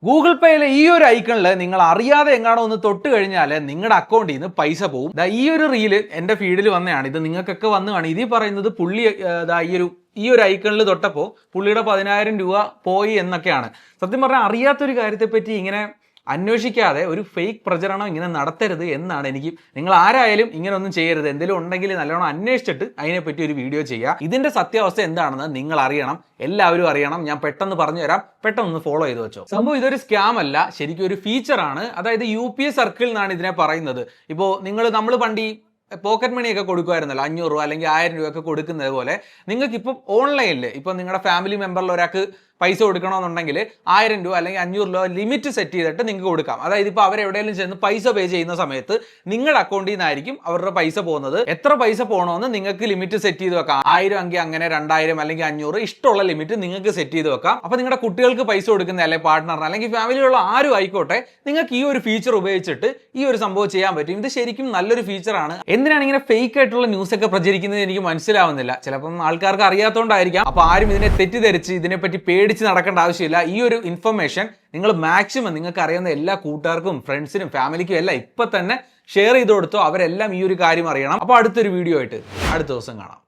Google പേയിലെ ഈ ഒരു ഐക്കണിൽ നിങ്ങൾ അറിയാതെ എങ്ങാണോ ഒന്ന് തൊട്ട് കഴിഞ്ഞാൽ നിങ്ങളുടെ അക്കൗണ്ടിൽ നിന്ന് പൈസ പോകും. ഈ ഒരു റീല് എൻ്റെ ഫീഡിൽ വന്നതാണ്. ഇത് നിങ്ങൾക്കൊക്കെ വന്നു കാണും. ഇതിൽ പറയുന്നത് പുള്ളി ഈ ഒരു ഐക്കണിൽ തൊട്ടപ്പോൾ പുള്ളിയുടെ 10,000 രൂപ പോയി എന്നൊക്കെയാണ്. സത്യം പറഞ്ഞാൽ അറിയാത്തൊരു കാര്യത്തെപ്പറ്റി ഇങ്ങനെ അന്വേഷിക്കാതെ ഒരു ഫേക്ക് പ്രചരണം ഇങ്ങനെ നടത്തരുത് എന്നാണ് നിങ്ങൾ ആരായാലും ഇങ്ങനെ ഒന്നും ചെയ്യരുത്. എന്തെങ്കിലും ഉണ്ടെങ്കിൽ നല്ലോണം അന്വേഷിച്ചിട്ട് അതിനെപ്പറ്റി ഒരു വീഡിയോ ചെയ്യുക. ഇതിന്റെ സത്യാവസ്ഥ എന്താണെന്ന് നിങ്ങൾ അറിയണം, എല്ലാവരും അറിയണം. ഞാൻ പെട്ടെന്ന് പറഞ്ഞു തരാം, പെട്ടെന്ന് ഫോളോ ചെയ്ത് വെച്ചോ. സംഭവം ഇതൊരു സ്കാം അല്ല, ശരിക്കും ഒരു ഫീച്ചറാണ്. അതായത് UPI സർക്കിൾ എന്നാണ് ഇതിനെ പറയുന്നത്. ഇപ്പോൾ നമ്മൾ പണ്ട് പോക്കറ്റ് മണിയൊക്കെ കൊടുക്കുമായിരുന്നല്ലോ, 500 രൂപ അല്ലെങ്കിൽ 1000 രൂപ ഒക്കെ കൊടുക്കുന്നത് പോലെ നിങ്ങൾക്ക് ഇപ്പം ഓൺലൈനിൽ ഇപ്പം നിങ്ങളുടെ ഫാമിലി മെമ്പറിൽ ഒരാൾക്ക് പൈസ കൊടുക്കണമെന്നുണ്ടെങ്കിൽ 1000 രൂപ അല്ലെങ്കിൽ 500 രൂപ ലിമിറ്റ് സെറ്റ് ചെയ്തിട്ട് നിങ്ങൾക്ക് കൊടുക്കാം. അതായത് ഇപ്പോൾ അവരെവിടെയെങ്കിലും ചെന്ന് പൈസ പേ ചെയ്യുന്ന സമയത്ത് നിങ്ങളുടെ അക്കൗണ്ടിൽ നിന്നായിരിക്കും അവരുടെ പൈസ പോകുന്നത്. എത്ര പൈസ പോകണമെന്ന് നിങ്ങൾക്ക് ലിമിറ്റ് സെറ്റ് ചെയ്ത് വെക്കാം. 1000 എങ്കിൽ അങ്ങനെ 2000 അല്ലെങ്കിൽ 500 ഇഷ്ടമുള്ള ലിമിറ്റ് നിങ്ങൾക്ക് സെറ്റ് ചെയ്ത് വെക്കാം. അപ്പോൾ നിങ്ങളുടെ കുട്ടികൾക്ക് പൈസ കൊടുക്കുന്ന അല്ലെങ്കിൽ പാർട്ട്ണറിന് അല്ലെങ്കിൽ ഫാമിലിയിലുള്ള ആരും ആയിക്കോട്ടെ, നിങ്ങൾക്ക് ഈ ഒരു ഫീച്ചർ ഉപയോഗിച്ചിട്ട് ഈ ഒരു സംഭവം ചെയ്യാൻ പറ്റും. ഇത് ശരിക്കും നല്ലൊരു ഫീച്ചറാണ്. എന്തിനാണ് ഇങ്ങനെ ഫേക്ക് ആയിട്ടുള്ള ന്യൂസ് ഒക്കെ പ്രചരിക്കുന്നത് എനിക്ക് മനസ്സിലാവുന്നില്ല. ചിലപ്പം ആൾക്കാർക്ക് അറിയാത്തതുകൊണ്ടായിരിക്കാം. അപ്പോൾ ആരും ഇതിനെ തെറ്റിദ്ധരിച്ച് ഇതിനെപ്പറ്റി പേടിച്ച് നടക്കേണ്ട ആവശ്യമില്ല. ഈ ഒരു ഇൻഫർമേഷൻ നിങ്ങൾ മാക്സിമം നിങ്ങൾക്ക് അറിയുന്ന എല്ലാ കൂട്ടുകാർക്കും ഫ്രണ്ട്സിനും ഫാമിലിക്കും എല്ലാം ഇപ്പൊ തന്നെ ഷെയർ ചെയ്ത് കൊടുത്തോ. അവരെല്ലാം ഈ ഒരു കാര്യം അറിയണം. അപ്പോൾ അടുത്തൊരു വീഡിയോ ആയിട്ട് അടുത്ത ദിവസം കാണാം.